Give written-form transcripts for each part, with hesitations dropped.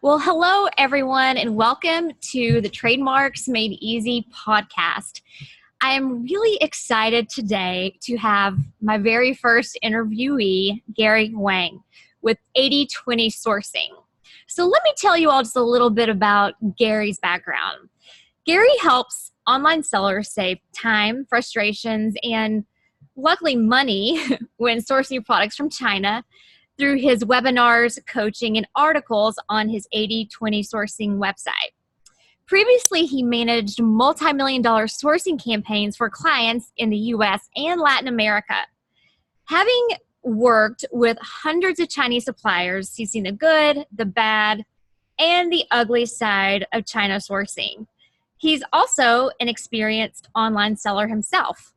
Well, hello, everyone, and welcome to the Trademarks Made Easy podcast. I am really excited today to have my very first interviewee, Gary Huang, with 80/20 Sourcing. So let me tell you all just a little bit about Gary's background. Gary helps online sellers save time, frustrations, and luckily money when sourcing products from China through his webinars, coaching, and articles on his 80/20 Sourcing website. Previously, he managed multi-million-dollar sourcing campaigns for clients in the US and Latin America. Having worked with hundreds of Chinese suppliers, he's seen the good, the bad, and the ugly side of China sourcing. He's also an experienced online seller himself.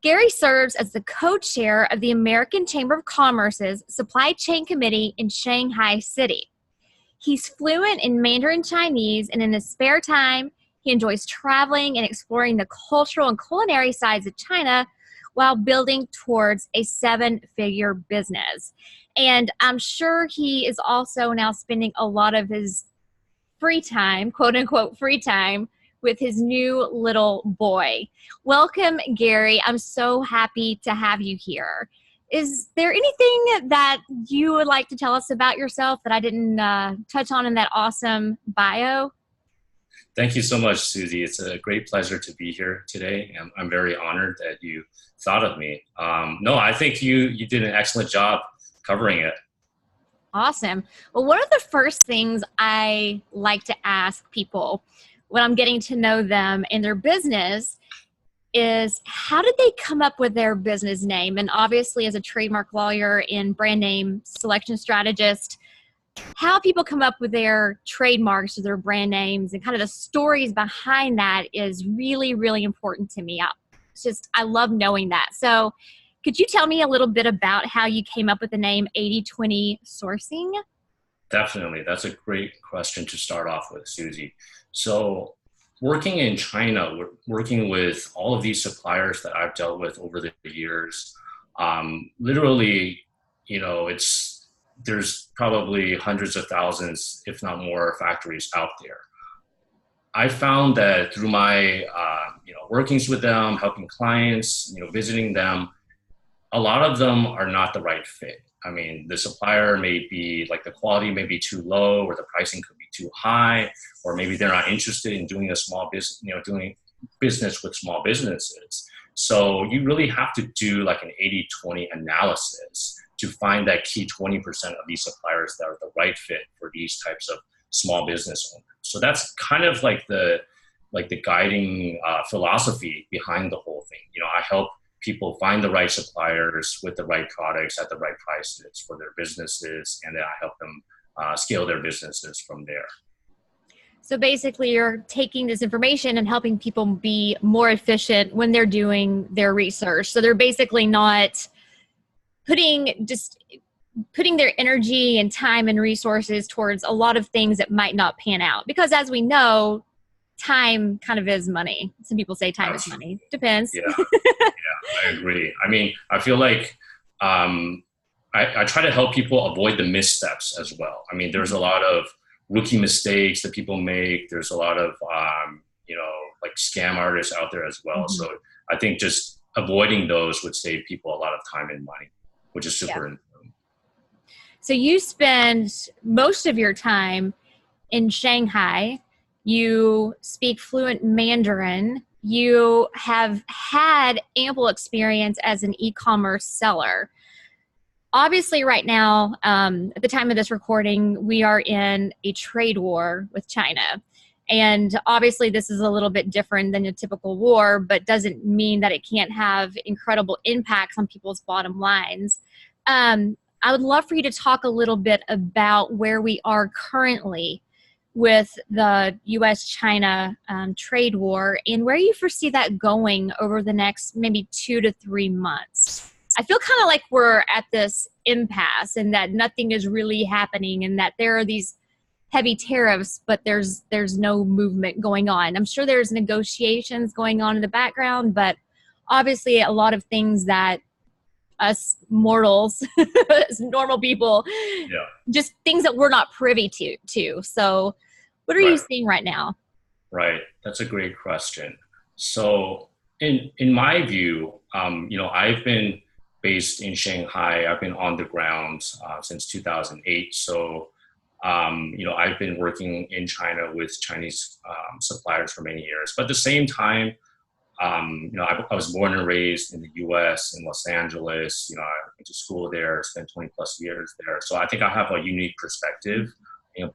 Gary serves as the co-chair of the American Chamber of Commerce's Supply Chain Committee in Shanghai City. He's fluent in Mandarin Chinese, and in his spare time, he enjoys traveling and exploring the cultural and culinary sides of China while building towards a seven-figure business. And I'm sure he is also now spending a lot of his free time, quote-unquote free time, with his new little boy. Welcome, Gary. I'm so happy to have you here. Is there anything that you would like to tell us about yourself that I didn't touch on in that awesome bio? Thank you so much, Suzi. It's a great pleasure to be here today, and I'm very honored that you thought of me. No, I think you did an excellent job covering it. Awesome. Well, one of the first things I like to ask people when I'm getting to know them and their business is, how did they come up with their business name? And obviously, as a trademark lawyer and brand name selection strategist, how people come up with their trademarks or their brand names and kind of the stories behind that is really, really important to me. I love knowing that. So could you tell me a little bit about how you came up with the name 80/20 Sourcing? Definitely. That's a great question to start off with, Suzi. So working in China, working with all of these suppliers that I've dealt with over the years, literally, there's probably hundreds of thousands, if not more, factories out there. I found that through my, workings with them, helping clients, visiting them, a lot of them are not the right fit. I mean, the supplier may be like the quality may be too low, or the pricing could be too high, or maybe they're not interested in doing a small business, doing business with small businesses. So you really have to do like an 80/20 analysis to find that key 20% of these suppliers that are the right fit for these types of small business owners. So that's kind of like the guiding philosophy behind the whole thing. I help people find the right suppliers with the right products at the right prices for their businesses, and then I help them scale their businesses from there. So basically, you're taking this information and helping people be more efficient when they're doing their research. So they're basically not putting their energy and time and resources towards a lot of things that might not pan out. Because as we know, time kind of is money. Some people say time is money. Depends. Yeah, I agree. I mean, I feel like I try to help people avoid the missteps as well. I mean, there's a lot of rookie mistakes that people make. There's a lot of, like scam artists out there as well. Mm-hmm. So I think just avoiding those would save people a lot of time and money, which is super important. So you spend most of your time in Shanghai. You speak fluent Mandarin. You have had ample experience as an e-commerce seller. Obviously, right now, at the time of this recording, we are in a trade war with China. And obviously, this is a little bit different than a typical war, but doesn't mean that it can't have incredible impacts on people's bottom lines. I would love for you to talk a little bit about where we are currently with the U.S.-China trade war and where you foresee that going over the next maybe 2 to 3 months. I feel kind of like we're at this impasse and that nothing is really happening and that there are these heavy tariffs, but there's no movement going on. I'm sure there's negotiations going on in the background, but obviously a lot of things that us mortals, as normal people, Yeah. just things that we're not privy to. So what are you Right. seeing right now? Right. That's a great question. So in my view, I've been based in Shanghai. I've been on the ground since 2008. So I've been working in China with Chinese suppliers for many years. But at the same time, I was born and raised in the U.S. in Los Angeles. I went to school there, spent 20 plus years there. So I think I have a unique perspective.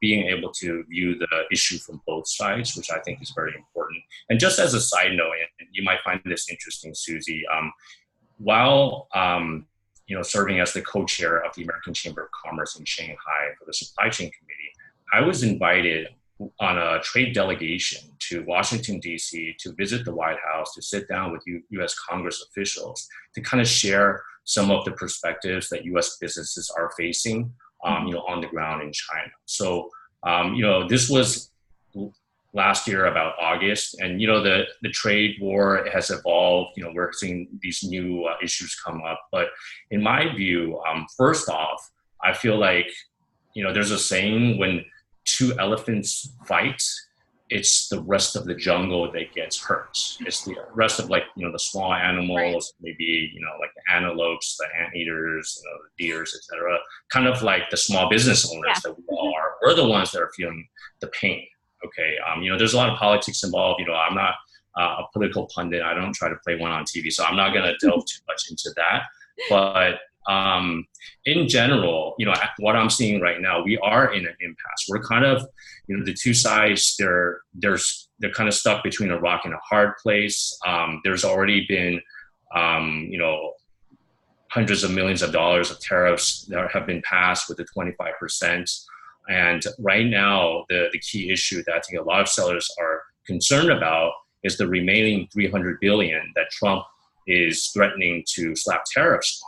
Being able to view the issue from both sides, which I think is very important. And just as a side note, and you might find this interesting, Suzi, while serving as the co-chair of the American Chamber of Commerce in Shanghai for the Supply Chain Committee, I was invited on a trade delegation to Washington, D.C. to visit the White House, to sit down with U.S. Congress officials to kind of share some of the perspectives that U.S. businesses are facing, on the ground in China. So, this was last year about August, and the trade war has evolved. We're seeing these new issues come up. But in my view, first off, I feel like there's a saying, when two elephants fight, it's the rest of the jungle that gets hurt. It's the rest of the small animals, right. Maybe, like the antelopes, the anteaters, the deers, etc. Kind of like the small business owners that we all are. We're the ones that are feeling the pain. Okay. There's a lot of politics involved. I'm not a political pundit. I don't try to play one on TV, so I'm not going to delve too much into that. But in general, what I'm seeing right now, we are in an impasse. We're kind of, the two sides, they're kind of stuck between a rock and a hard place. There's already been, hundreds of millions of dollars of tariffs that have been passed with the 25%. And right now, the key issue that I think a lot of sellers are concerned about is the remaining $300 billion that Trump is threatening to slap tariffs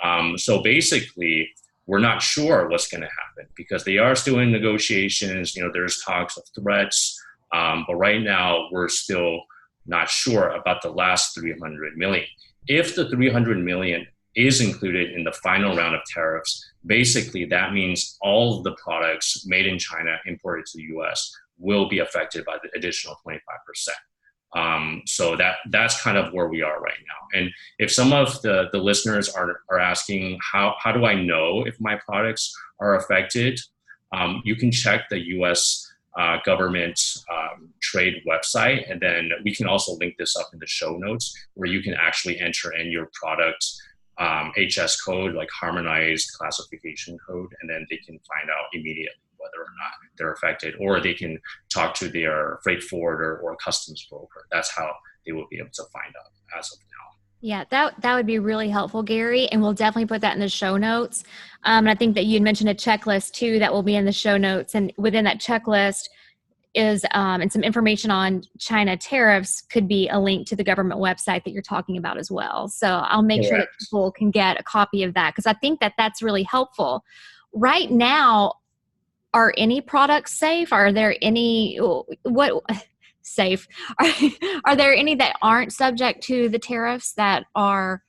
on. So basically, we're not sure what's going to happen because they are still in negotiations. There's talks of threats, but right now we're still not sure about the last 300 million. If the 300 million is included in the final round of tariffs, basically that means all of the products made in China imported to the U.S. will be affected by the additional 25%. So that's kind of where we are right now. And if some of the listeners are asking, how do I know if my products are affected? You can check the U.S. Government trade website, and then we can also link this up in the show notes where you can actually enter in your product HS code, like harmonized classification code, and then they can find out immediately whether or not they're affected, or they can talk to their freight forwarder or customs broker. That's how they will be able to find out as of now. Yeah, that would be really helpful, Gary, and we'll definitely put that in the show notes. And I think that you had mentioned a checklist too that will be in the show notes, and within that checklist is and some information on China tariffs could be a link to the government website that you're talking about as well. So I'll make sure that people can get a copy of that because I think that that's really helpful. Right now, are any products safe? Are there any safe? Are there any that aren't subject to the tariffs that are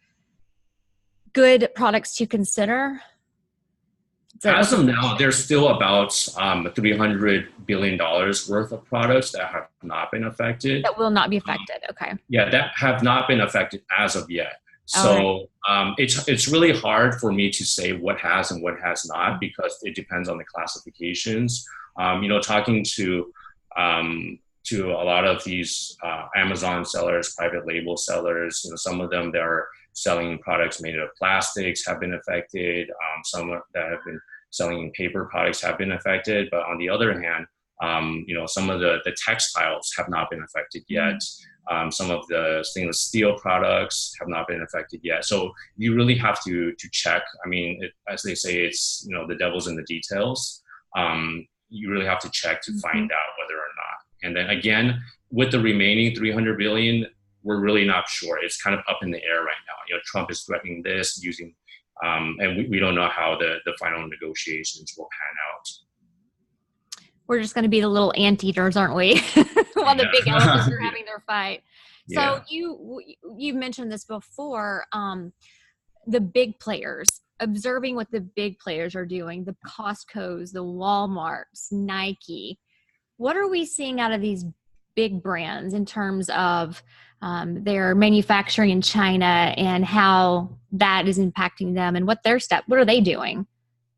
good products to consider? As of now, there's still about $300 billion worth of products that have not been affected. That will not be affected, okay. Yeah, that have not been affected as of yet. So it's really hard for me to say what has and what has not because it depends on the classifications. Talking to a lot of these Amazon sellers, private label sellers, some of them that are selling products made of plastics have been affected. Some that have been selling paper products have been affected. But on the other hand, some of the textiles have not been affected yet. Some of the stainless steel products have not been affected yet. So you really have to check. I mean, as they say, it's, the devil's in the details. You really have to check to find out whether or not. And then again, with the remaining 300 billion, we're really not sure. It's kind of up in the air right now. Trump is threatening this using, and we don't know how the final negotiations will pan out. We're just going to be the little anteaters, aren't we? While the big elephants are having their fight. So you mentioned this before. the big players, observing what the big players are doing, the Costco's, the Walmarts, Nike. What are we seeing out of these big brands in terms of their manufacturing in China and how that is impacting them and what what are they doing?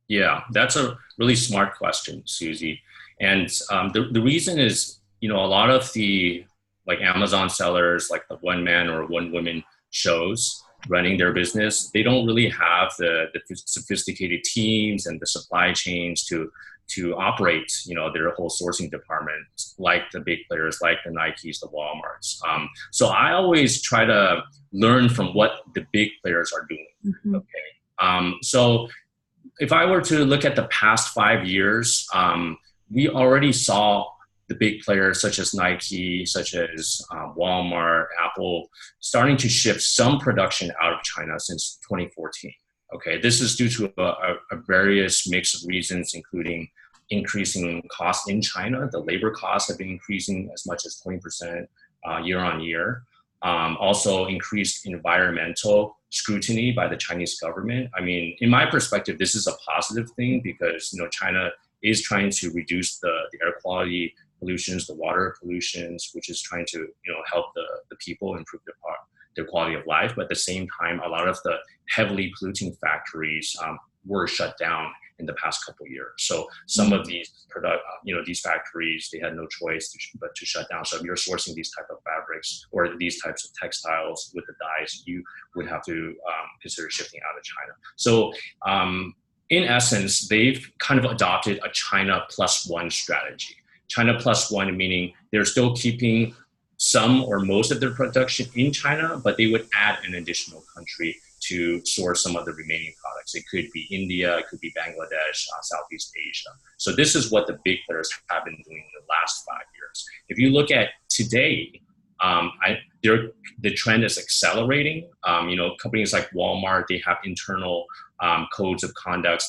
Yeah, that's a really smart question, Susie. And the reason is, a lot of the like Amazon sellers, like the one man or one woman shows running their business, they don't really have the sophisticated teams and the supply chains to operate, their whole sourcing department like the big players, like the Nikes, the Walmarts. So I always try to learn from what the big players are doing. Mm-hmm. Okay. So if I were to look at the past 5 years, we already saw the big players such as Nike, such as Walmart, Apple, starting to shift some production out of China since 2014. Okay, this is due to a various mix of reasons, including increasing costs in China. The labor costs have been increasing as much as 20% year on year. Also increased environmental scrutiny by the Chinese government. I mean, in my perspective, this is a positive thing because, China is trying to reduce the air quality pollutions, the water pollutions, which is trying to, help the people improve their quality of life. But at the same time, a lot of the heavily polluting factories were shut down in the past couple of years. So some of these these factories, they had no choice but to shut down. So if you're sourcing these type of fabrics or these types of textiles with the dyes, you would have to consider shifting out of China. So in essence, they've kind of adopted a China plus one strategy. China plus one, meaning they're still keeping some or most of their production in China, but they would add an additional country to source some of the remaining products. It could be India, it could be Bangladesh, Southeast Asia. So this is what the big players have been doing in the last 5 years. If you look at today, the trend is accelerating. Companies like Walmart, they have internal codes of conduct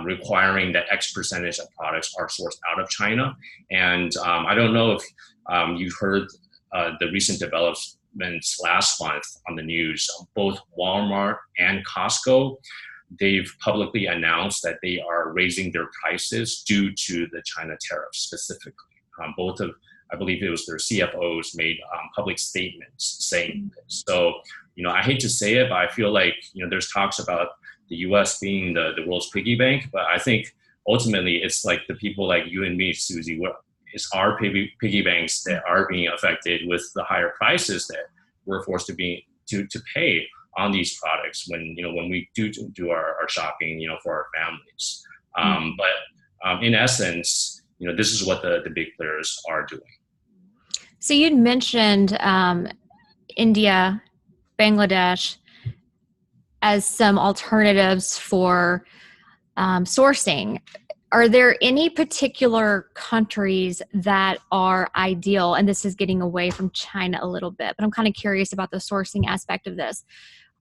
requiring that X percentage of products are sourced out of China. And I don't know if you've heard the recent developments last month on the news. Both Walmart and Costco, they've publicly announced that they are raising their prices due to the China tariffs specifically. I believe it was their CFOs made public statements saying this. So, I hate to say it, but I feel like, there's talks about the US being the world's piggy bank, but I think ultimately it's like the people like you and me, Susie, it's our piggy banks that are being affected with the higher prices that we're forced to pay on these products when we do our shopping, for our families. But in essence, this is what the big players are doing. So you'd mentioned India, Bangladesh as some alternatives for sourcing. Are there any particular countries that are ideal? And this is getting away from China a little bit, but I'm kind of curious about the sourcing aspect of this.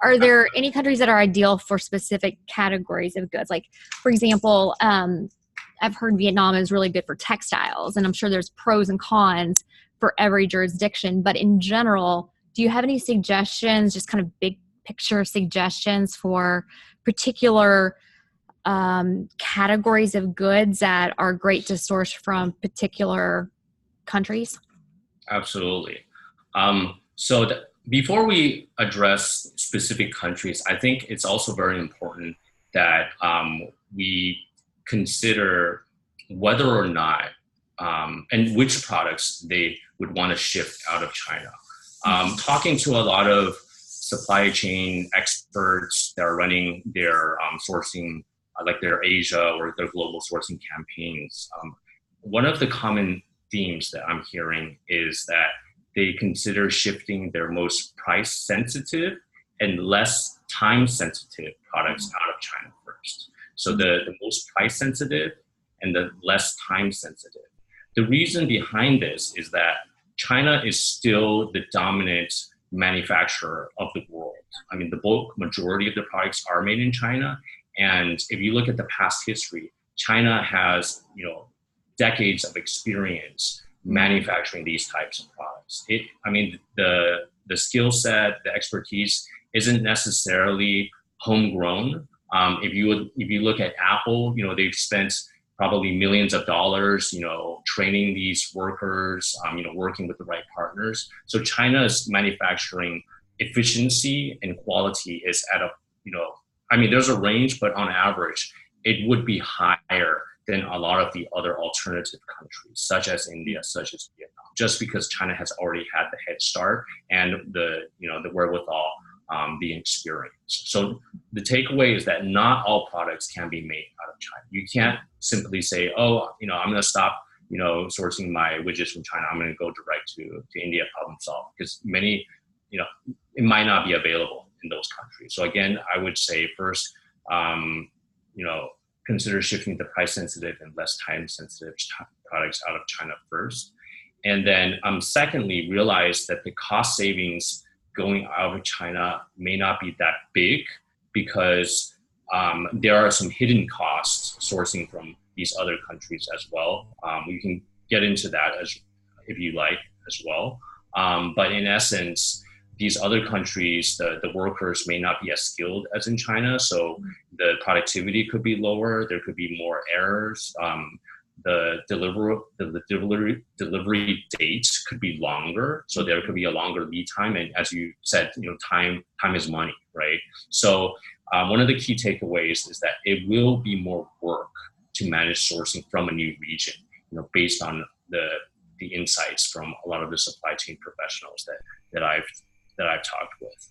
Are there any countries that are ideal for specific categories of goods? Like, for example, I've heard Vietnam is really good for textiles, and I'm sure there's pros and cons for every jurisdiction. But in general, do you have any suggestions, just kind of big picture suggestions for particular categories of goods that are great to source from particular countries? Absolutely. Before we address specific countries, I think it's also very important that we consider whether or not and which products they would want to shift out of China. Talking to a lot of supply chain experts that are running their sourcing, like their Asia or their global sourcing campaigns, one of the common themes that I'm hearing is that they consider shifting their most price sensitive and less time sensitive products out of China first. So the most price sensitive and the less time sensitive. The reason behind this is that China is still the dominant manufacturer of the world. I mean, the bulk majority of the products are made in China. And if you look at the past history, China has, decades of experience manufacturing these types of products. The skill set, the expertise isn't necessarily homegrown. If you look at Apple, they've spent probably millions of dollars, training these workers, working with the right partners. So China's manufacturing efficiency and quality is at there's a range, but on average, it would be higher than a lot of the other alternative countries, such as India, such as Vietnam, just because China has already had the head start and the wherewithal, the experience. So the takeaway is that not all products can be made out of China. You can't simply say, oh, I'm going to stop, sourcing my widgets from China. I'm going to go direct to India, problem solve, because many, it might not be available in those countries. So again, I would say first, consider shifting the price sensitive and less time sensitive products out of China first. And then secondly, realize that the cost savings going out of China may not be that big because there are some hidden costs sourcing from these other countries as well. We can get into that if you like as well. But in essence, these other countries, the workers may not be as skilled as in China, so the productivity could be lower. There could be more errors. The delivery dates could be longer, so there could be a longer lead time. And as you said, time is money, right? So one of the key takeaways is that it will be more work to manage sourcing from a new region, based on the insights from a lot of the supply chain professionals that I've talked with.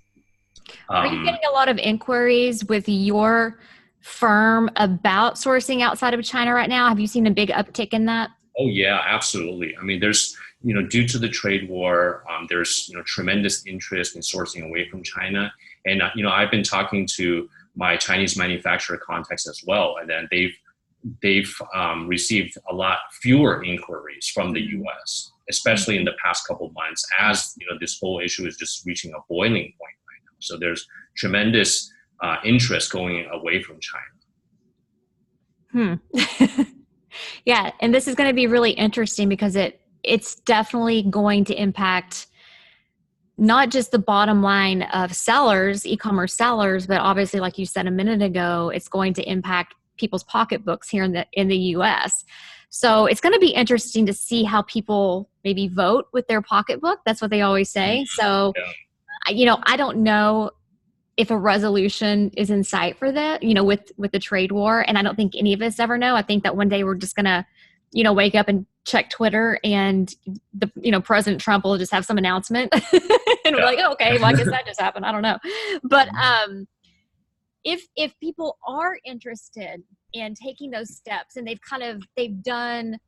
Are you getting a lot of inquiries with your firm about sourcing outside of China right now? Have you seen a big uptick in that? Oh yeah, absolutely. I mean, there's, due to the trade war, there's, tremendous interest in sourcing away from China. And, I've been talking to my Chinese manufacturer contacts as well. And then they've received a lot fewer inquiries from the US, especially in the past couple of months, as this whole issue is just reaching a boiling point right now. So there's tremendous interest going away from China. Yeah, and this is going to be really interesting because it's definitely going to impact not just the bottom line of sellers, e-commerce sellers, but obviously, like you said a minute ago, it's going to impact people's pocketbooks here in the US. So it's going to be interesting to see how people maybe vote with their pocketbook. That's what they always say. So, I don't know if a resolution is in sight for that, with the trade war. And I don't think any of us ever know. I think that one day we're just going to, wake up and check Twitter and President Trump will just have some announcement and we're like, oh, okay, well, I guess that just happened. I don't know. But, if people are interested in taking those steps and they've done,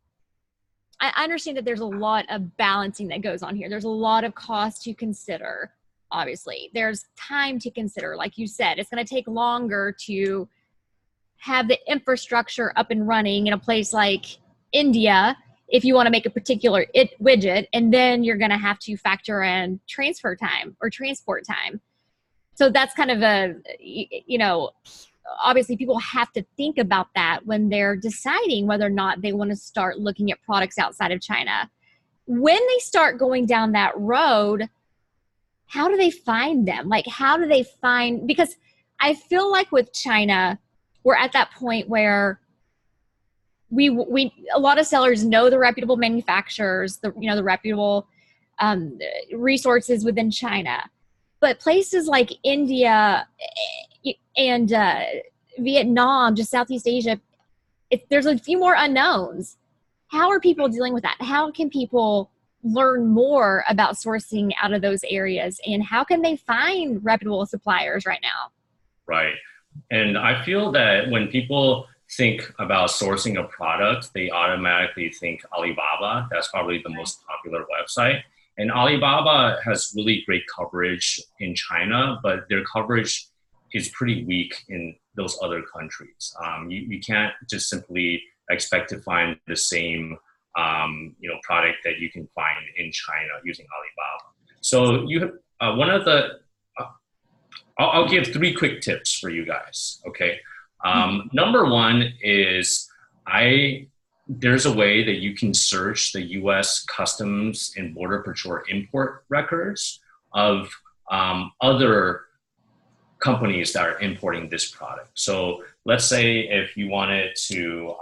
I understand that there's a lot of balancing that goes on here. There's a lot of cost to consider. Obviously, there's time to consider. Like you said, it's going to take longer to have the infrastructure up and running in a place like India if you want to make a particular widget, and then you're going to have to factor in transfer time or transport time. So that's kind of obviously people have to think about that when they're deciding whether or not they want to start looking at products outside of China. When they start going down that road, how do they find them? Like, how do they find, because I feel like with China, we're at that point where we a lot of sellers know the reputable manufacturers, the reputable resources within China. But places like India and Vietnam, just Southeast Asia, there's a few more unknowns. How are people dealing with that? How can people learn more about sourcing out of those areas? And how can they find reputable suppliers right now? Right. And I feel that when people think about sourcing a product, they automatically think Alibaba. That's probably the most popular website. And Alibaba has really great coverage in China, but their coverage is pretty weak in those other countries. You can't just simply expect to find the same product that you can find in China using Alibaba. So I'll give 3 quick tips for you guys. Okay. Number one is there's a way that you can search the U.S. Customs and Border Patrol import records of other companies that are importing this product. So let's say if you wanted to,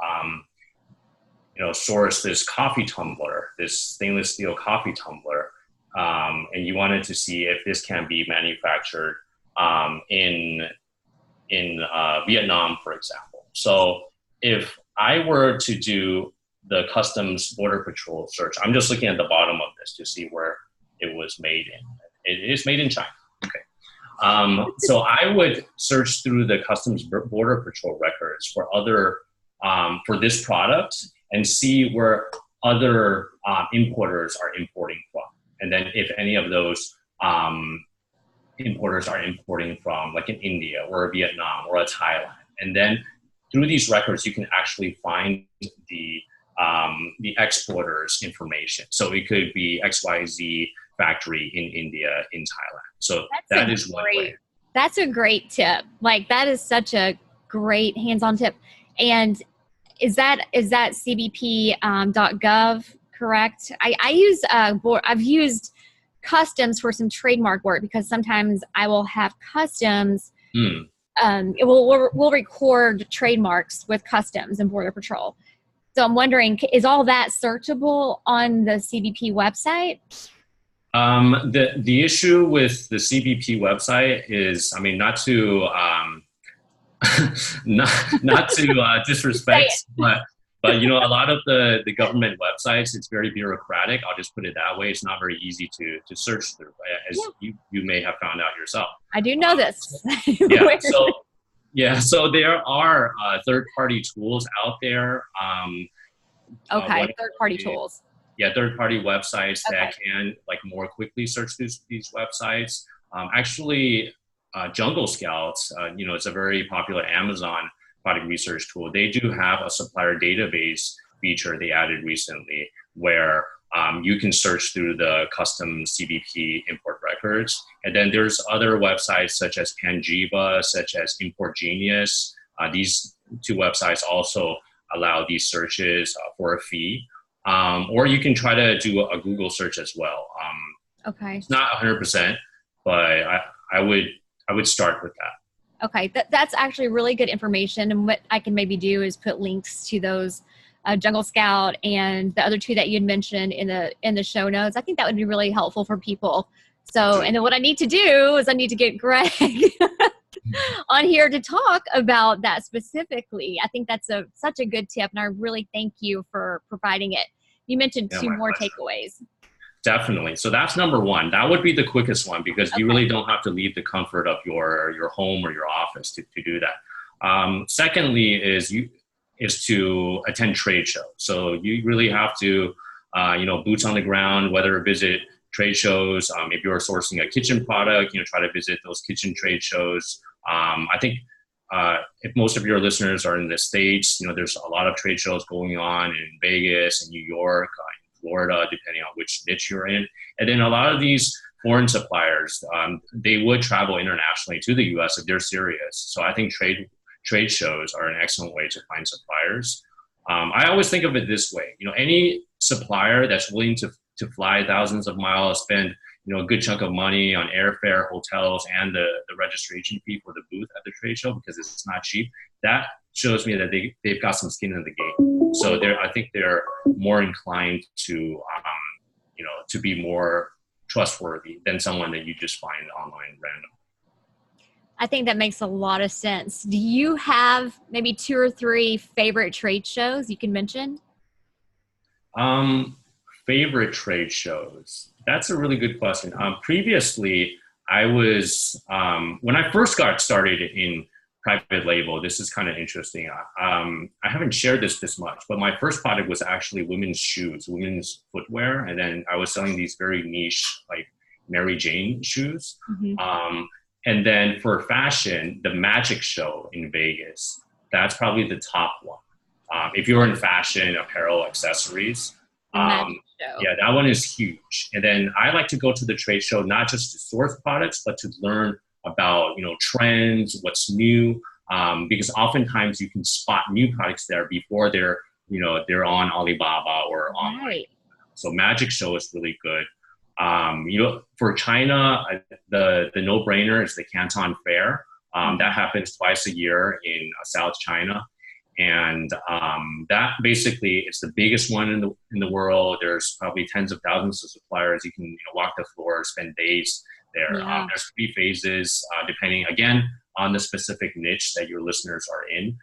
source this coffee tumbler, this stainless steel coffee tumbler, and you wanted to see if this can be manufactured in Vietnam, for example. So if I were to do the Customs Border Patrol search, I'm just looking at the bottom of this to see where it was made in. It is made in China. Okay. So I would search through the Customs Border Patrol records for other for this product and see where other importers are importing from, and then if any of those importers are importing from, like in India or Vietnam or Thailand, and then through these records you can actually find the exporters information. So it could be XYZ factory in India, in Thailand. So that is one way. That's a great tip. Like, that is such a great hands-on tip. And is that cbp.gov correct? I've used Customs for some trademark work, because sometimes I will have Customs. We'll record trademarks with Customs and Border Patrol. So I'm wondering, is all that searchable on the CBP website? The issue with the CBP website is, I mean, not to disrespect, but a lot of the government websites, it's very bureaucratic. I'll just put it that way. It's not very easy to search through, as you may have found out yourself. I do know this. So there are third-party tools out there. Third-party tools. Yeah, third-party websites that can more quickly search these websites. Actually, Jungle Scouts, it's a very popular Amazon product research tool. They do have a supplier database feature they added recently, where you can search through the custom CBP import records. And then there's other websites such as Panjiva, such as Import Genius. These two websites also allow these searches for a fee. Or you can try to do a Google search as well. It's not 100%, but I would start with that. Okay, that's actually really good information. And what I can maybe do is put links to those Jungle Scout and the other two that you had mentioned in the show notes. I think that would be really helpful for people. So, and then what I need to do is I need to get Greg on here to talk about that specifically. I think that's such a good tip, and I really thank you for providing it. You mentioned two more takeaways. Definitely. So that's number one. That would be the quickest one, because you really don't have to leave the comfort of your home or your office to do that. Secondly is to attend trade shows. So you really have to, boots on the ground, whether visit trade shows. If you're sourcing a kitchen product, try to visit those kitchen trade shows. I think if most of your listeners are in the States, there's a lot of trade shows going on in Vegas and New York, in Florida, depending on which niche you're in. And then a lot of these foreign suppliers, they would travel internationally to the US if they're serious. So I think trade shows are an excellent way to find suppliers. I always think of it this way, any supplier that's willing to fly thousands of miles, spend a good chunk of money on airfare, hotels, and the registration fee for the booth at the trade show, because it's not cheap, that shows me that they've got some skin in the game. So I think they're more inclined to be more trustworthy than someone that you just find online random. I think that makes a lot of sense. Do you have maybe 2 or 3 favorite trade shows you can mention? Favorite trade shows? That's a really good question. Previously, I was, when I first got started in private label, this is kind of interesting. I haven't shared this much, but my first product was actually women's shoes, women's footwear. And then I was selling these very niche, like Mary Jane shoes. Mm-hmm. And then for fashion, the Magic Show in Vegas, that's probably the top one. If you're in fashion, apparel, accessories, that one is huge. And then I like to go to the trade show, not just to source products, but to learn about, trends, what's new, because oftentimes you can spot new products there before they're on Alibaba or online. Right. So Magic Show is really good. For China, the no-brainer is the Canton Fair. That happens twice a year in South China. And that basically, it's the biggest one in the world. There's probably tens of thousands of suppliers. You can walk the floor, spend days there. Yeah. There's 3 phases, depending, again, on the specific niche that your listeners are in.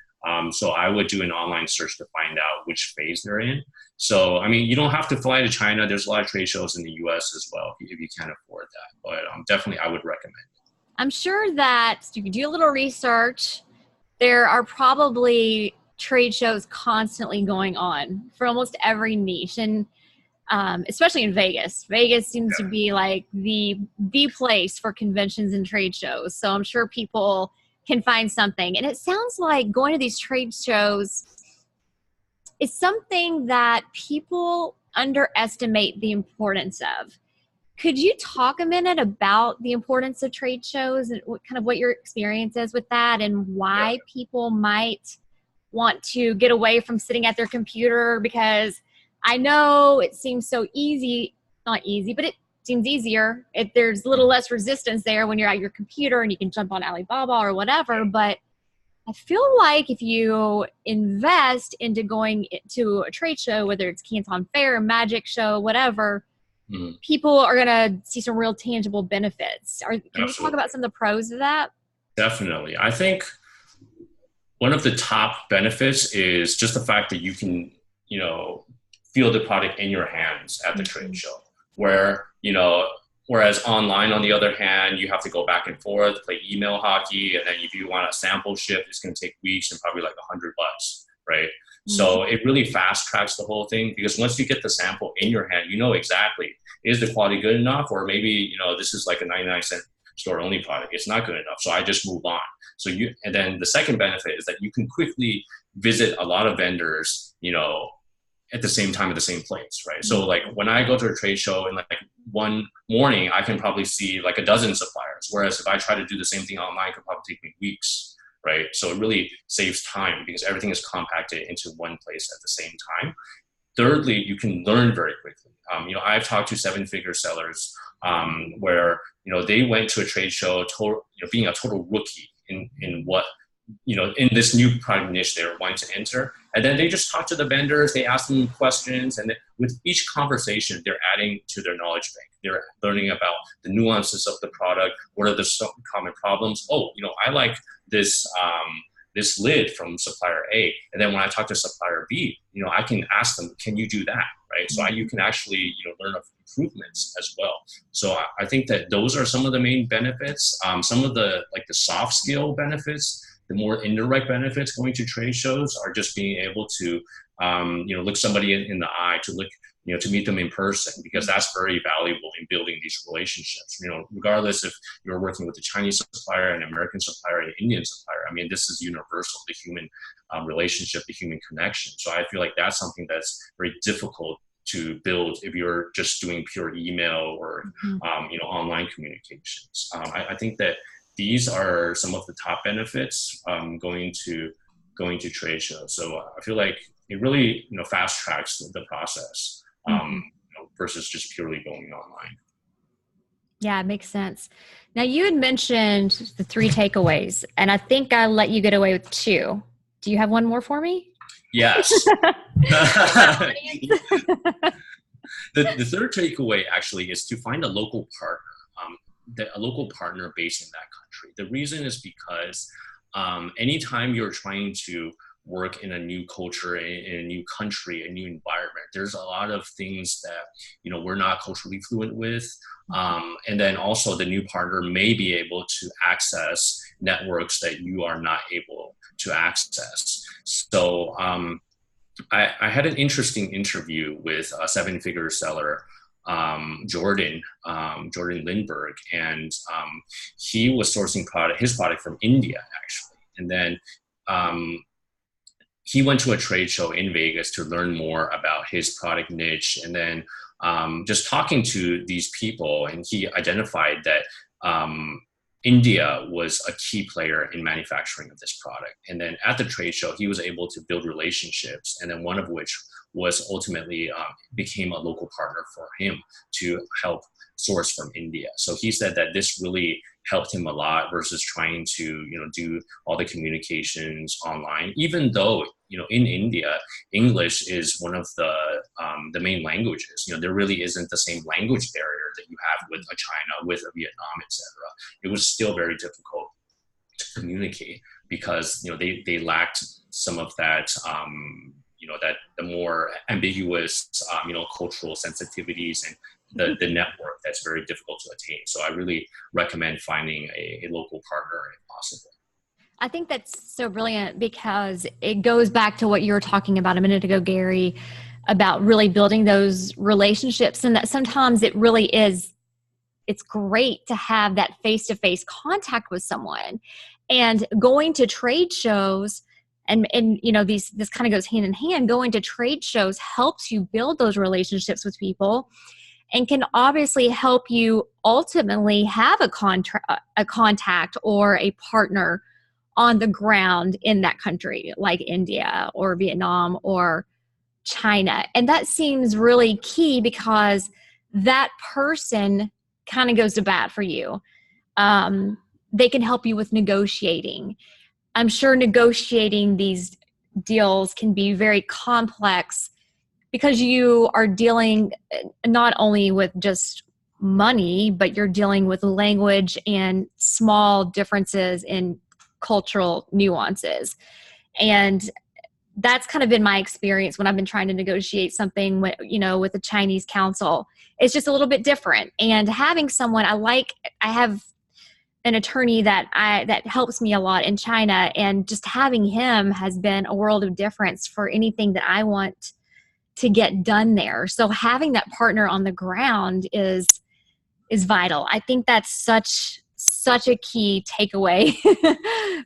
So I would do an online search to find out which phase they're in. So, I mean, you don't have to fly to China. There's a lot of trade shows in the US as well, if you can't afford that. But definitely, I would recommend it. I'm sure that you can do a little research. There are probably trade shows constantly going on for almost every niche, and especially in Vegas. Vegas seems to be like the place for conventions and trade shows. So I'm sure people can find something. And it sounds like going to these trade shows is something that people underestimate the importance of. Could you talk a minute about the importance of trade shows and what your experience is with that, and why people might want to get away from sitting at their computer? Because I know it seems so easy, not easy, but it seems easier. There's a little less resistance there when you're at your computer and you can jump on Alibaba or whatever. But I feel like if you invest into going to a trade show, whether it's Canton Fair, Magic Show, whatever, people are going to see some real tangible benefits. Can you talk about some of the pros of that? Definitely. I think one of the top benefits is just the fact that you can, feel the product in your hands at the trade show, whereas online, on the other hand, you have to go back and forth, play email hockey. And then if you want a sample ship, it's going to take weeks and probably like $100, right? So it really fast tracks the whole thing, because once you get the sample in your hand, you know exactly, is the quality good enough? Or maybe, this is like a 99-cent store only product. It's not good enough. So I just move on. And then the second benefit is that you can quickly visit a lot of vendors, at the same time at the same place, right? So like when I go to a trade show in like one morning, I can probably see like a dozen suppliers. Whereas if I try to do the same thing online, it could probably take me weeks. Right? So it really saves time because everything is compacted into one place at the same time. Thirdly, you can learn very quickly. I've talked to 7-figure sellers where, they went to a trade show, being a total rookie in what, in this new product niche they were wanting to enter. And then they just talk to the vendors, they ask them questions, and with each conversation, they're adding to their knowledge bank. They're learning about the nuances of the product. What are the common problems? Oh, I like this lid from supplier A. And then when I talk to supplier B, I can ask them, can you do that? Right. So you can actually, learn of improvements as well. So I think that those are some of the main benefits. Some of the soft skill benefits, the more indirect benefits going to trade shows are just being able to, look somebody in the eye, to look, to meet them in person, because that's very valuable in building these relationships. Regardless if you're working with a Chinese supplier, an American supplier, an Indian supplier, I mean, this is universal, the human relationship, the human connection. So I feel like that's something that's very difficult to build if you're just doing pure email or, online communications. I think that these are some of the top benefits going to trade shows. So I feel like it really, fast tracks the process. Versus just purely going online. Yeah, it makes sense. Now, you had mentioned the 3 takeaways, and I think I let you get away with 2. Do you have one more for me? Yes. The third takeaway actually is to find a local partner, a local partner based in that country. The reason is because anytime you're trying to work in a new culture, in a new country, a new environment, there's a lot of things that we're not culturally fluent with, and then also the new partner may be able to access networks that you are not able to access. So I had an interesting interview with a 7-figure seller, Jordan Lindbergh, and he was sourcing his product from India actually, and then he went to a trade show in Vegas to learn more about his product niche. And then just talking to these people, and he identified that India was a key player in manufacturing of this product. And then at the trade show, he was able to build relationships, and then one of which was ultimately became a local partner for him to help source from India. So he said that this really helped him a lot versus trying to, do all the communications online, even though, in India, English is one of the main languages. There really isn't the same language barrier that you have with a China, with a Vietnam, etc. It was still very difficult to communicate because, they lacked some of that, that the more ambiguous, cultural sensitivities and the network that's very difficult to attain. So I really recommend finding a local partner if possible. I think that's so brilliant because it goes back to what you were talking about a minute ago, Gary, about really building those relationships, and that sometimes it really is, it's great to have that face-to-face contact with someone. And going to trade shows and this kind of goes hand in hand. Going to trade shows helps you build those relationships with people and can obviously help you ultimately have a contact or a partner on the ground in that country, like India or Vietnam or China. And that seems really key because that person kind of goes to bat for you. They can help you with negotiating. I'm sure negotiating these deals can be very complex because you are dealing not only with just money, but you're dealing with language and small differences in cultural nuances. And that's kind of been my experience when I've been trying to negotiate something with, with the Chinese council. It's just a little bit different. And having someone I have an attorney that helps me a lot in China, and just having him has been a world of difference for anything that I want to get done there. So having that partner on the ground is vital. I think that's such a key takeaway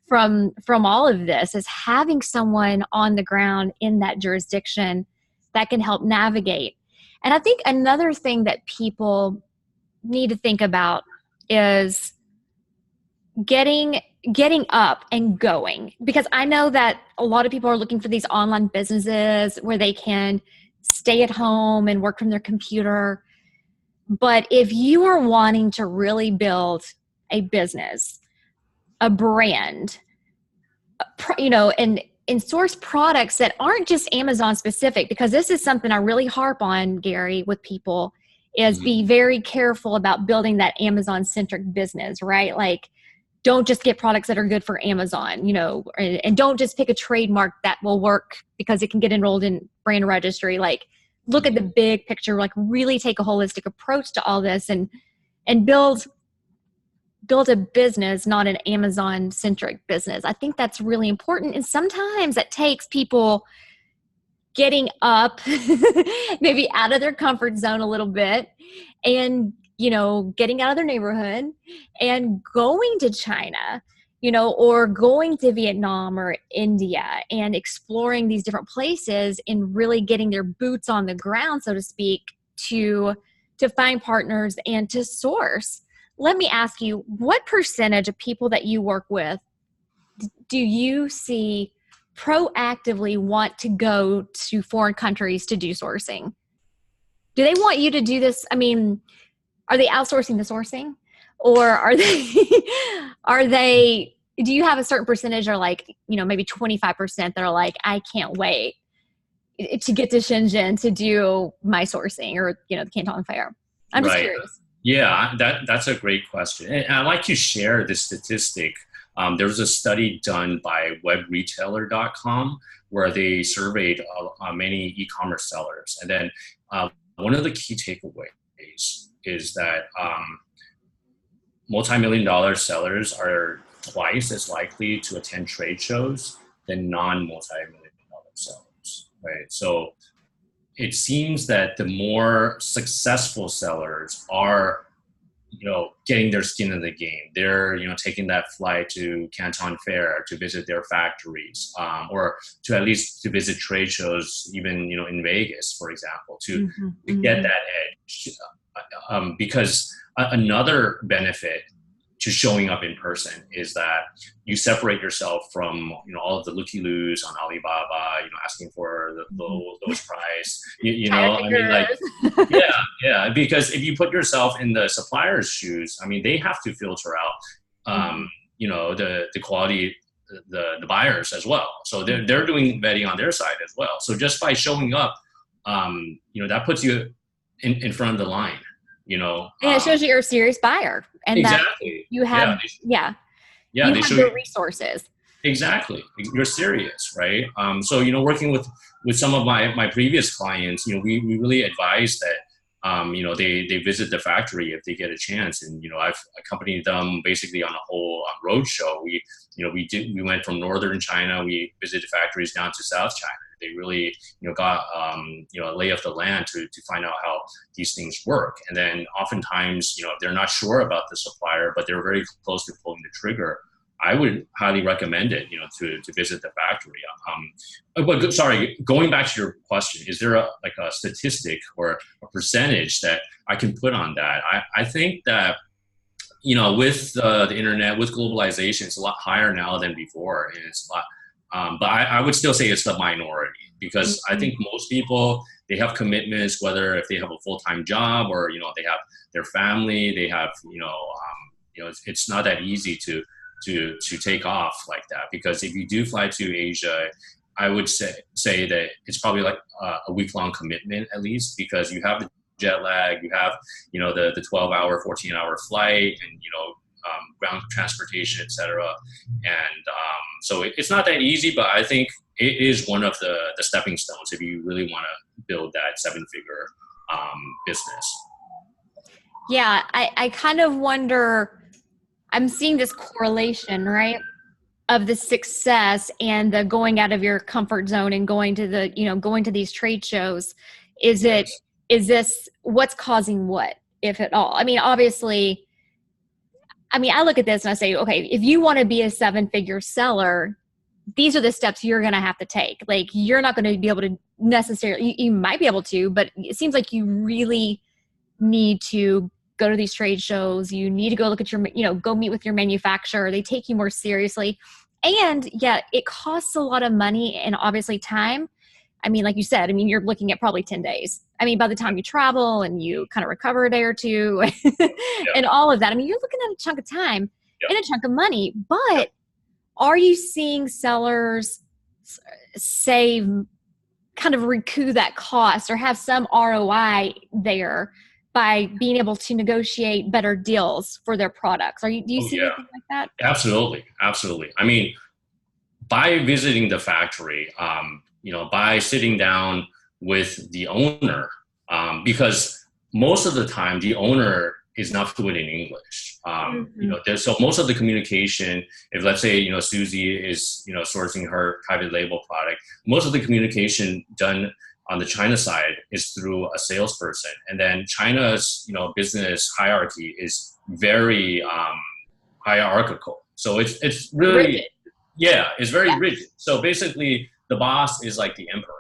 from all of this, is having someone on the ground in that jurisdiction that can help navigate. And I think another thing that people need to think about is getting up and going, because I know that a lot of people are looking for these online businesses where they can stay at home and work from their computer. But if you are wanting to really build a business, a brand, and source products that aren't just Amazon specific, because this is something I really harp on, Gary, with people, is be very careful about building that Amazon centric business, right? Like, don't just get products that are good for Amazon, and don't just pick a trademark that will work because it can get enrolled in brand registry. Like, look at the big picture, like really take a holistic approach to all this and build a business, not an Amazon centric business. I think that's really important. And sometimes that takes people getting up, maybe out of their comfort zone a little bit, and getting out of their neighborhood and going to China, or going to Vietnam or India and exploring these different places and really getting their boots on the ground, so to speak, to find partners and to source. Let me ask you, what percentage of people that you work with do you see proactively want to go to foreign countries to do sourcing? Do they want you to do this? I mean, are they outsourcing the sourcing, or are they, do you have a certain percentage, or like, maybe 25% that are like, I can't wait to get to Shenzhen to do my sourcing, or, the Canton Fair? I'm just curious. Yeah, that's a great question. And I'd like to share this statistic. There was a study done by webretailer.com where they surveyed many e-commerce sellers. And then one of the key takeaways is that multi-million-dollar sellers are twice as likely to attend trade shows than non-multi-million-dollar sellers, right? So it seems that the more successful sellers are, getting their skin in the game. They're, taking that flight to Canton Fair to visit their factories, or to at least to visit trade shows, even, in Vegas, for example, to get that edge. Because another benefit to showing up in person is that you separate yourself from, all of the looky-loos on Alibaba, asking for the lowest price, I mean, like, yeah, because if you put yourself in the supplier's shoes, I mean, they have to filter out, the quality, the buyers as well. So they're doing vetting on their side as well. So just by showing up, that puts you in front of the line, And it shows you're a serious buyer. And exactly. that you have, you have the resources. Exactly. You're serious, right? So, working with some of my previous clients, we really advise that, they visit the factory if they get a chance. And, I've accompanied them basically on a whole road show. We went from northern China, we visited factories down to South China. They really, got, a lay of the land to find out how these things work. And then oftentimes, if they're not sure about the supplier, but they're very close to pulling the trigger, I would highly recommend it, to visit the factory. But sorry, going back to your question, is there a statistic or a percentage that I can put on that? I think that, with the internet, with globalization, it's a lot higher now than before, and it's a lot. But I would still say it's the minority, because I think most people, they have commitments, whether if they have a full-time job or, they have their family, they have, it's not that easy to take off like that. Because if you do fly to Asia, I would say that it's probably like a week-long commitment at least, because you have the jet lag, you have, the 12-hour, 14-hour flight, and, ground transportation, etc. And so it's not that easy, but I think it is one of the stepping stones if you really want to build that 7-figure business. Yeah, I kind of wonder, I'm seeing this correlation, right, of the success and the going out of your comfort zone and going to these trade shows. Is this what's causing what, if at all? I mean, obviously, I look at this and I say, okay, if you want to be a 7-figure seller, these are the steps you're going to have to take. Like, you're not going to be able to necessarily, you might be able to, but it seems like you really need to go to these trade shows. You need to go look at go meet with your manufacturer. They take you more seriously. And yeah, it costs a lot of money and obviously time. Like you said, you're looking at probably 10 days. By the time you travel and you kind of recover a day or two and all of that, you're looking at a chunk of time and a chunk of money. But are you seeing sellers save, kind of recoup that cost or have some ROI there by being able to negotiate better deals for their products? Do you see anything like that? Absolutely. By visiting the factory, by sitting down with the owner, because most of the time the owner is not fluent in English. So most of the communication, if let's say, Suzi is, sourcing her private label product, most of the communication done on the China side is through a salesperson. And then China's, business hierarchy is very hierarchical. So it's really, rigid. It's very rigid. So basically the boss is like the emperor,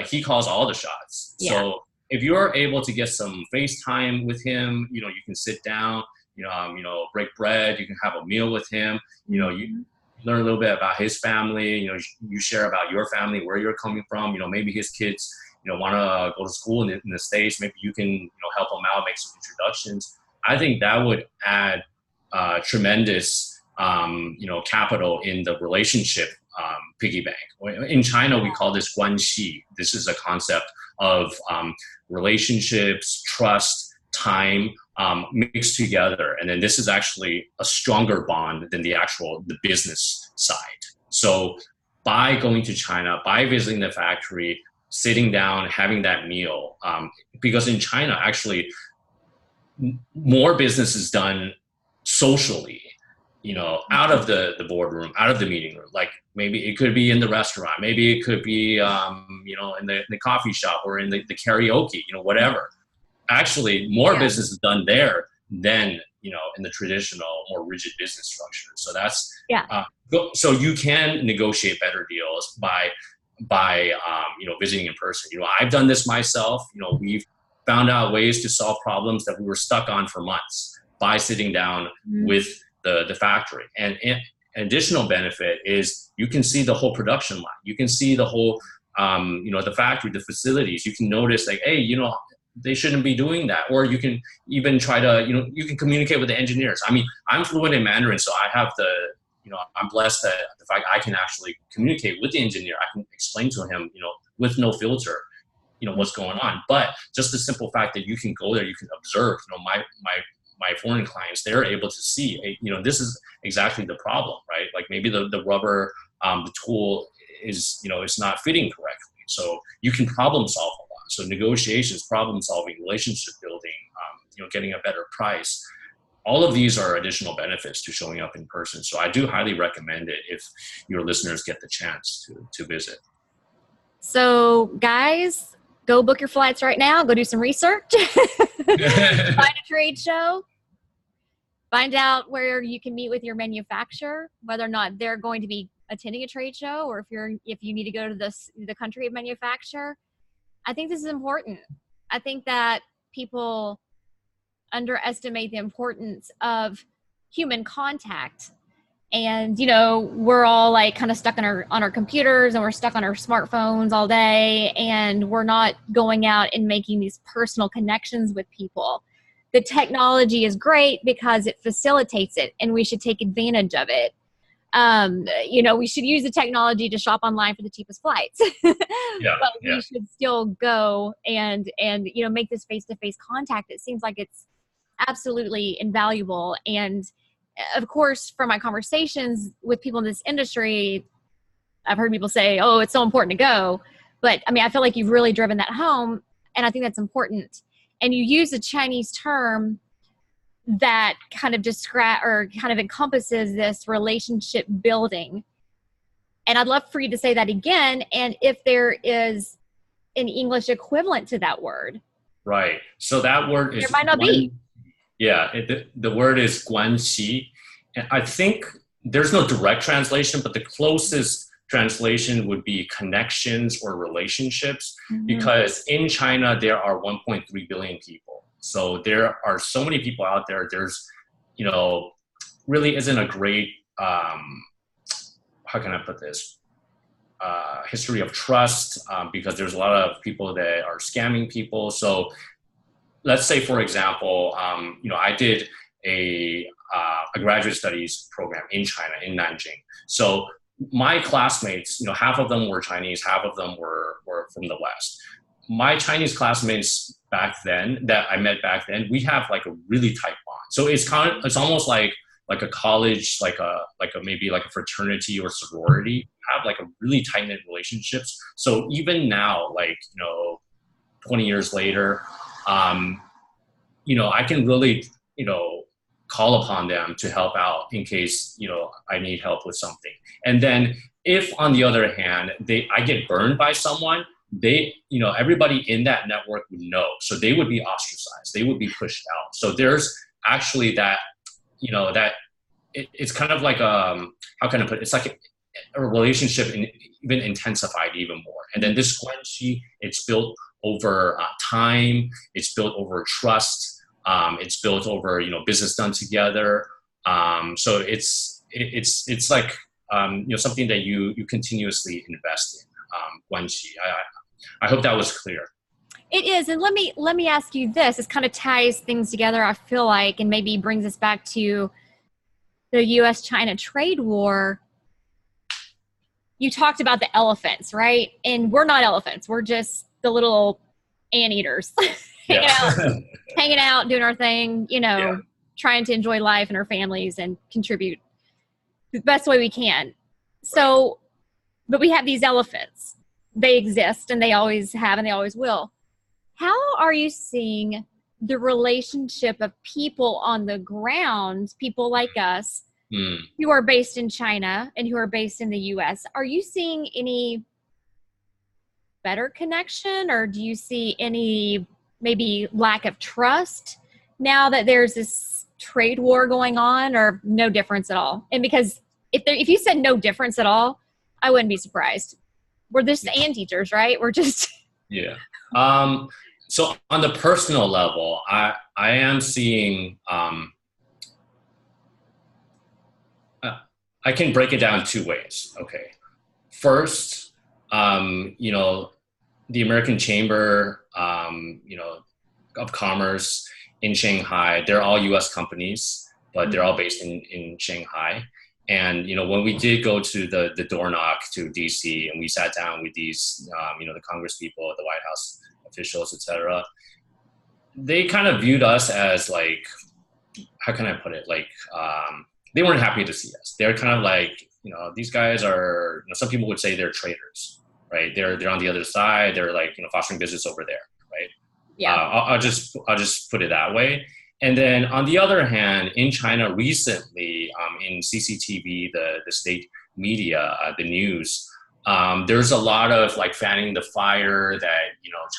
he calls all the shots. Yeah. So if you're able to get some FaceTime with him, you can sit down, break bread, you can have a meal with him, you learn a little bit about his family, you share about your family, where you're coming from, maybe his kids, want to go to school in the States, maybe you can, help them out, make some introductions. I think that would add tremendous, capital in the relationship piggy bank. In China, we call this guanxi. This is a concept of relationships, trust, time mixed together. And then this is actually a stronger bond than the business side. So by going to China, by visiting the factory, sitting down, having that meal, because in China, actually, more business is done socially, out of the boardroom, out of the meeting room. Like maybe it could be in the restaurant, maybe it could be, in the coffee shop or in the karaoke, whatever. Actually, more business is done there than, in the traditional, more rigid business structure. So that's, so you can negotiate better deals by visiting in person. I've done this myself. We've found out ways to solve problems that we were stuck on for months. by sitting down with the factory. And an additional benefit is you can see the whole production line. You can see the whole, the factory, the facilities. You can notice like, hey, they shouldn't be doing that. Or you can even try to, you can communicate with the engineers. I mean, I'm fluent in Mandarin, so I have I'm blessed that the fact I can actually communicate with the engineer. I can explain to him, with no filter, what's going on. But just the simple fact that you can go there, you can observe, my foreign clients, they're able to see, this is exactly the problem, right? Like maybe the rubber, the tool is, it's not fitting correctly. So you can problem solve a lot. So negotiations, problem solving, relationship building, getting a better price. All of these are additional benefits to showing up in person. So I do highly recommend it if your listeners get the chance to visit. So guys, go book your flights right now. Go do some research. Find a trade show. Find out where you can meet with your manufacturer, whether or not they're going to be attending a trade show, or if you need to go to the country of manufacture. I think this is important. I think that people underestimate the importance of human contact. And, we're all like kind of stuck on our computers, and we're stuck on our smartphones all day, and we're not going out and making these personal connections with people. The technology is great because it facilitates it, and we should take advantage of it. We should use the technology to shop online for the cheapest flights, but we should still go and make this face-to-face contact. It seems like it's absolutely invaluable. And of course, from my conversations with people in this industry, I've heard people say, oh, it's so important to go. But I mean, I feel like you've really driven that home, and I think that's important. And you use a Chinese term that kind of encompasses this relationship building. And I'd love for you to say that again, and if there is an English equivalent to that word. Right. So that word is... There might not be. Yeah, the word is 关系. And I think there's no direct translation, but the closest translation would be connections or relationships, because in China, there are 1.3 billion people. So there are so many people out there. There's, really isn't a great, how can I put this? History of trust, because there's a lot of people that are scamming people. So let's say, for example, I did a graduate studies program in China, in Nanjing. So my classmates, half of them were Chinese, half of them were from the West. My Chinese classmates back then, that I met back then, we have like a really tight bond. So it's almost like a college, maybe like a fraternity or sorority, have like a really tight-knit relationships. So even now, 20 years later, I can really, call upon them to help out in case, I need help with something. And then if on the other hand, I get burned by someone, everybody in that network would know. So they would be ostracized. They would be pushed out. So there's actually that, it's kind of like, how can I put it? It's like a relationship even intensified even more. And then this guanxi, it's built over time. It's built over trust. It's built over, business done together. So it's like, something that you continuously invest in, guanxi. I hope that was clear. It is. And let me ask you this. This kind of ties things together, I feel like, and maybe brings us back to the U.S.-China trade war. You talked about the elephants, right? And we're not elephants. We're just the little anteaters hanging out, doing our thing, trying to enjoy life and our families and contribute the best way we can. So, but we have these elephants. They exist, and they always have, and they always will. How are you seeing the relationship of people on the ground, people like us, who are based in China and who are based in the U.S.? Are you seeing any better connection, or do you see any maybe lack of trust now that there's this trade war going on, or no difference at all? And because if you said no difference at all, I wouldn't be surprised. We're just anteaters, right? We're just... Yeah. So on the personal level, I am seeing I can break it down two ways. Okay. First, the American Chamber, of Commerce in Shanghai, they're all U.S. companies, but they're all based in Shanghai. And, when we did go to the door knock to DC and we sat down with these, the Congress people, the White House officials, et cetera, they kind of viewed us as like, how can I put it? Like, they weren't happy to see us. They're kind of like, these guys are, some people would say they're traitors, right? They're on the other side. They're like, fostering business over there, right? Yeah. I'll just put it that way. And then on the other hand, in China recently, in CCTV, the state media, the news, there's a lot of like fanning the fire that,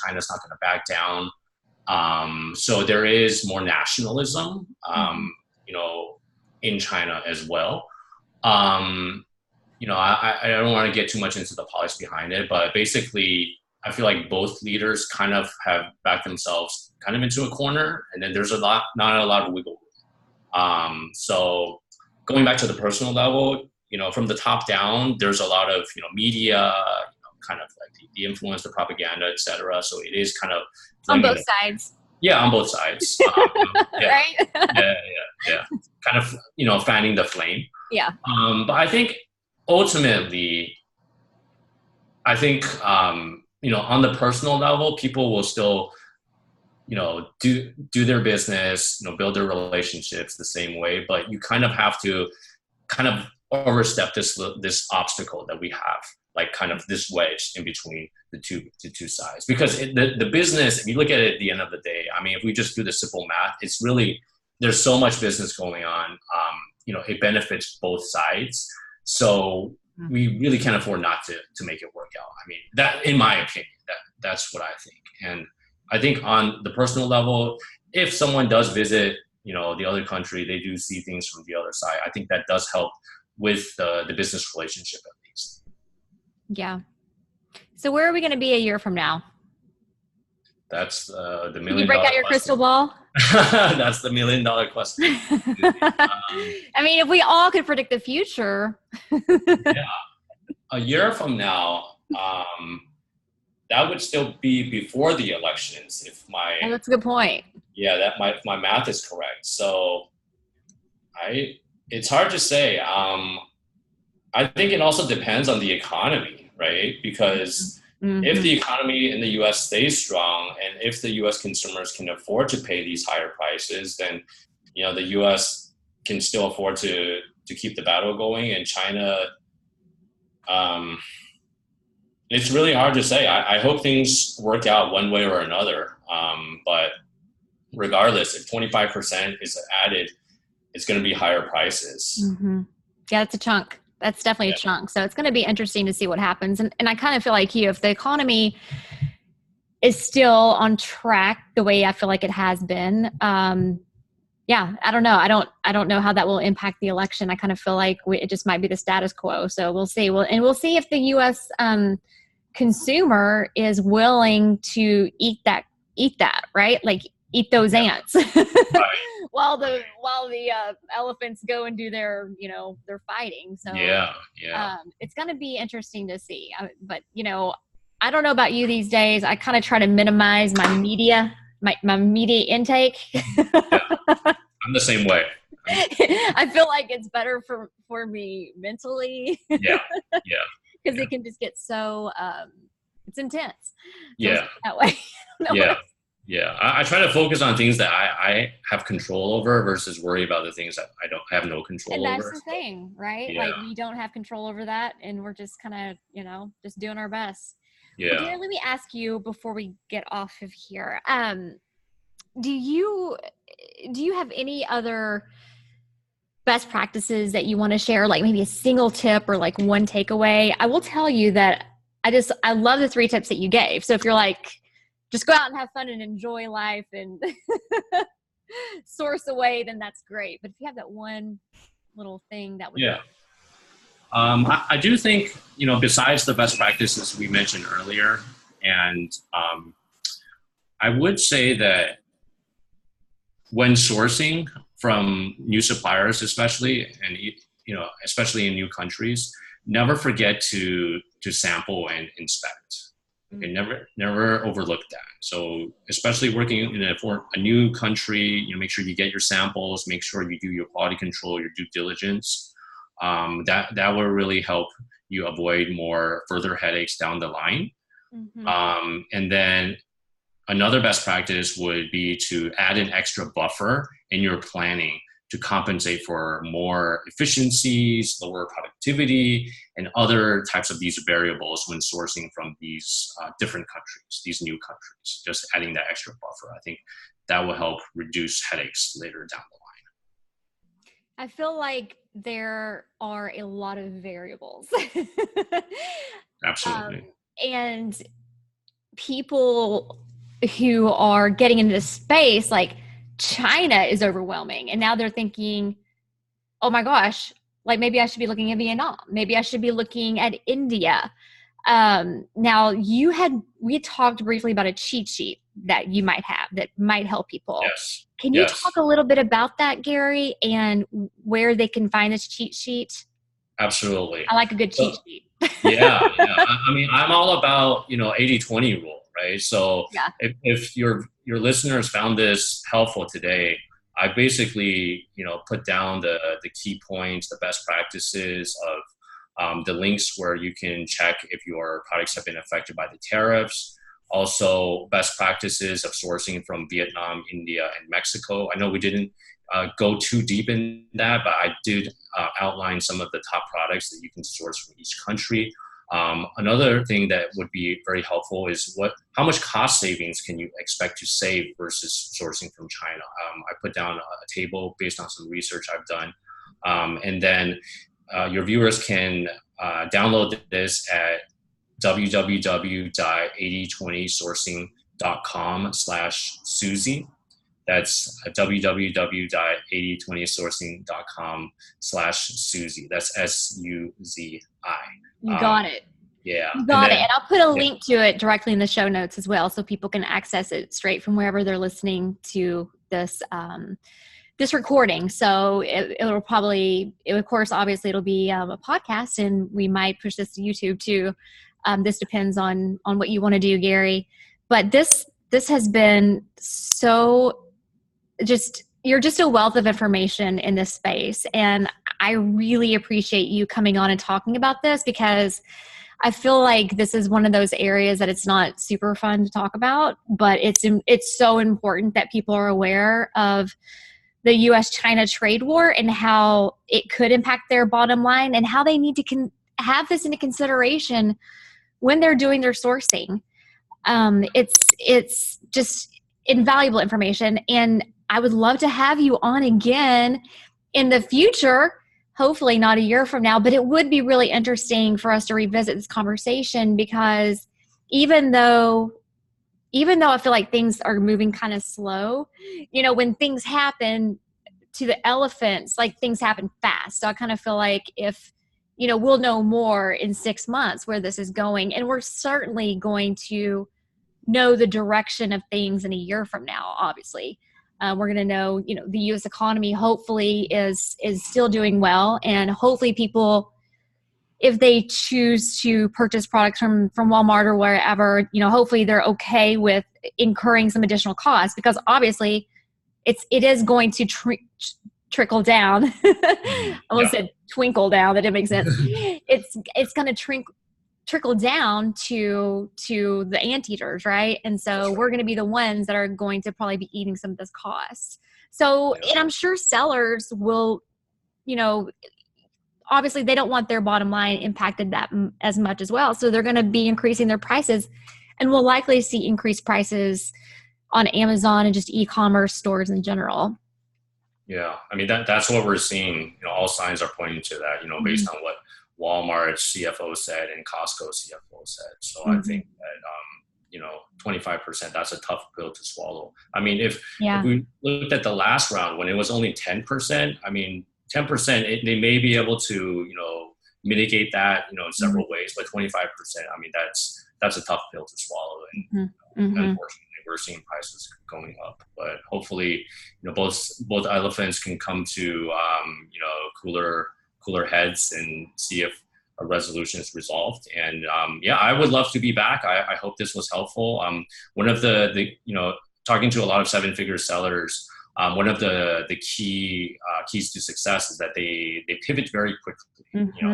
China's not going to back down. So there is more nationalism, in China as well. I don't want to get too much into the politics behind it, but basically, I feel like both leaders kind of have backed themselves kind of into a corner, and then there's not a lot of wiggle room. So going back to the personal level, from the top down, there's a lot of media, kind of like the influence, the propaganda, etc. So it is kind of on both sides. Yeah, on both sides. Right? Yeah. Kind of, fanning the flame. Yeah. But I think ultimately, on the personal level, people will still, do their business, build their relationships the same way. But you kind of have to kind of overstep this obstacle that we have, like kind of this wedge in between the two sides. Because the business, if you look at it at the end of the day, I mean, if we just do the simple math, it's really, there's so much business going on. It benefits both sides. So we really can't afford not to make it work out. I mean, that, in my opinion, that's what I think. And I think on the personal level, if someone does visit, the other country, they do see things from the other side. I think that does help with the business relationship at least. Yeah. So where are we going to be a year from now? That's the $1 million. Can you break out your crystal ball? That's the $1 million question. I mean, if we all could predict the future. Yeah. A year from now, that would still be before the elections. That's a good point. Yeah, if my math is correct. So it's hard to say. I think it also depends on the economy, right? Because if the economy in the U.S. stays strong, and if the U.S. consumers can afford to pay these higher prices, then the U.S. can still afford to keep the battle going. And China, it's really hard to say. I hope things work out one way or another. But regardless, if 25% is added, it's going to be higher prices. Mm-hmm. Yeah, that's a chunk. That's definitely a chunk. So it's going to be interesting to see what happens. And I kind of feel like if the economy is still on track the way I feel like it has been, I don't know. I don't know how that will impact the election. I kind of feel like it just might be the status quo. So we'll see. We'll see if the U.S. Consumer is willing to eat that, right? Like eat those ants while the elephants go and do their fighting. So it's going to be interesting to see. But I don't know about you these days. I kind of try to minimize my media intake. I'm the same way. I feel like it's better for me mentally. Yeah. Because it can just get so it's intense. That way. I try to focus on things that I have control over versus worry about the things that I don't have no control over. And that's the thing, right? Yeah. Like we don't have control over that, and we're just kind of just doing our best. Yeah. Well, Darren, let me ask you before we get off of here. Do you have any other best practices that you want to share, like maybe a single tip or like one takeaway? I will tell you that I love the 3 tips that you gave. So if you're like, just go out and have fun and enjoy life and source away, then that's great. But if you have that one little thing that would I do think, besides the best practices we mentioned earlier, and I would say that when sourcing from new suppliers, especially, and especially in new countries, never forget to sample and inspect. Okay, never overlook that. So especially working in a new country, make sure you get your samples, make sure you do your quality control, your due diligence. That will really help you avoid more further headaches down the line. And then another best practice would be to add an extra buffer in your planning to compensate for more efficiencies, lower productivity, and other types of these variables when sourcing from these different countries, these new countries. Just adding that extra buffer, I think that will help reduce headaches later down the line. I feel like there are a lot of variables. Absolutely. And people who are getting into this space, like China is overwhelming. And now they're thinking, oh my gosh, like maybe I should be looking at Vietnam. Maybe I should be looking at India. Now we talked briefly about a cheat sheet that you might have that might help people. Yes. Can you talk a little bit about that, Gary, and where they can find this cheat sheet? Absolutely. I like a good cheat sheet. Yeah. I mean, I'm all about, 80-20 rule, right? So if your listeners found this helpful today, I basically, put down the key points, the best practices of the links where you can check if your products have been affected by the tariffs. Also, best practices of sourcing from Vietnam, India, and Mexico. I know we didn't go too deep in that, but I did outline some of the top products that you can source from each country. Another thing that would be very helpful is how much cost savings can you expect to save versus sourcing from China? I put down a table based on some research I've done. And then your viewers can download this at www.8020sourcing.com/Suzi. That's www.8020sourcing.com/Suzi. That's SUZI. You got it. Yeah. You got it. And I'll put a link to it directly in the show notes as well, so people can access it straight from wherever they're listening to this this recording. So of course, obviously it'll be a podcast, and we might push this to YouTube too. This depends on what you want to do, Gary. But this has been so you're just a wealth of information in this space. And I really appreciate you coming on and talking about this, because I feel like this is one of those areas that it's not super fun to talk about, but it's so important that people are aware of the U.S.-China trade war and how it could impact their bottom line, and how they need to have this into consideration when they're doing their sourcing. It's just invaluable information, and I would love to have you on again in the future, hopefully not a year from now, but it would be really interesting for us to revisit this conversation, because even though I feel like things are moving kind of slow, when things happen to the elephants, like things happen fast. So I kind of feel like if, we'll know more in 6 months where this is going, and we're certainly going to know the direction of things in a year from now, obviously. We're going to know, the U.S. economy hopefully is still doing well, and hopefully people, if they choose to purchase products from Walmart or wherever, hopefully they're okay with incurring some additional costs, because obviously it is going to trickle down. I almost said twinkle down. That didn't make sense. It's going to trickle down to the anteaters, right? And so we're going to be the ones that are going to probably be eating some of this cost. So, and I'm sure sellers will, obviously they don't want their bottom line impacted that as much as well. So they're going to be increasing their prices, and we'll likely see increased prices on Amazon and just e-commerce stores in general. Yeah. I mean, that's what we're seeing. All signs are pointing to that, based on what Walmart's CFO said and Costco's CFO said. So I think that, 25%, that's a tough pill to swallow. I mean, if we looked at the last round when it was only 10%, I mean, 10%, they may be able to, mitigate that, in several ways, but 25%, I mean, that's a tough pill to swallow. And unfortunately, we're seeing prices going up, but hopefully, both elephants can come to, cooler heads and see if a resolution is resolved. And yeah, I would love to be back. I hope this was helpful. One of the talking to a lot of seven-figure sellers, one of the keys to success is that they pivot very quickly.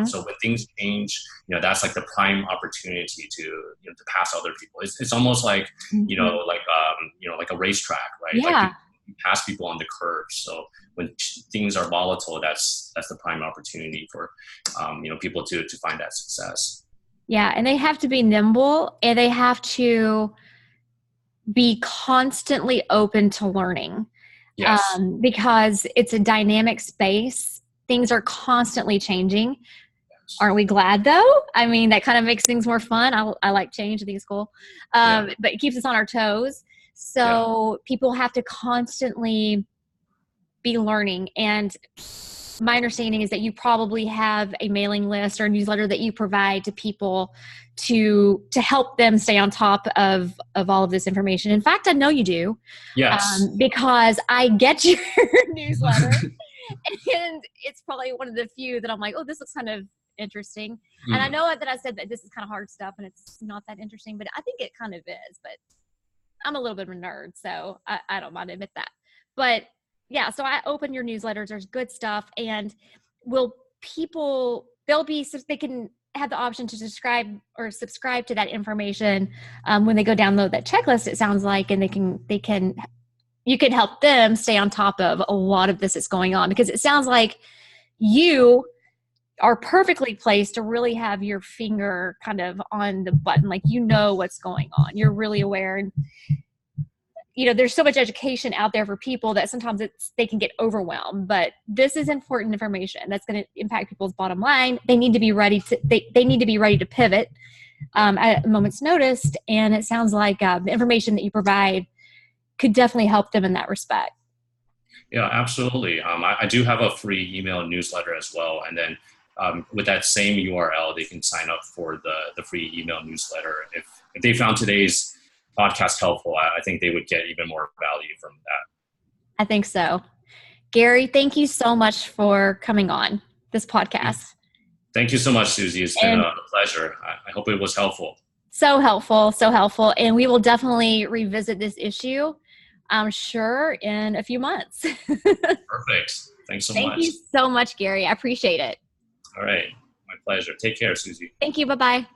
So when things change, that's like the prime opportunity to pass other people. It's almost like like a racetrack, right? Yeah. Like you pass people on the curve. So when things are volatile, that's the prime opportunity for people to find that success. Yeah, and they have to be nimble, and they have to be constantly open to learning. Yes. Because it's a dynamic space. Things are constantly changing. Yes. Aren't we glad though? I mean, that kind of makes things more fun. I like change. I think it's cool. But it keeps us on our toes. So people have to constantly be learning. And my understanding is that you probably have a mailing list or a newsletter that you provide to people to help them stay on top of all of this information. In fact, I know you do. Yes. Because I get your newsletter and it's probably one of the few that I'm like, oh, this looks kind of interesting. And I know that I said that this is kind of hard stuff and it's not that interesting, but I think it kind of is. But I'm a little bit of a nerd, so I don't mind to admit that. But yeah, so I open your newsletters. There's good stuff, and they can have the option to subscribe to that information when they go download that checklist. It sounds like, and you can help them stay on top of a lot of this that's going on, because it sounds like you are perfectly placed to really have your finger kind of on the button, like what's going on. You're really aware. And there's so much education out there for people that sometimes they can get overwhelmed, but this is important information that's going to impact people's bottom line. They need to be ready to pivot at a moment's notice. And it sounds like the information that you provide could definitely help them in that respect. Yeah, absolutely. I do have a free email newsletter as well. And then with that same URL, they can sign up for the free email newsletter. If they found today's podcast helpful, I think they would get even more value from that. I think so. Gary, thank you so much for coming on this podcast. Thank you so much, Suzi. It's been a pleasure. I hope it was helpful. So helpful. And we will definitely revisit this issue, I'm sure, in a few months. Perfect. Thanks so much. Thank you so much, Gary. I appreciate it. All right. My pleasure. Take care, Suzi. Thank you. Bye-bye. Bye.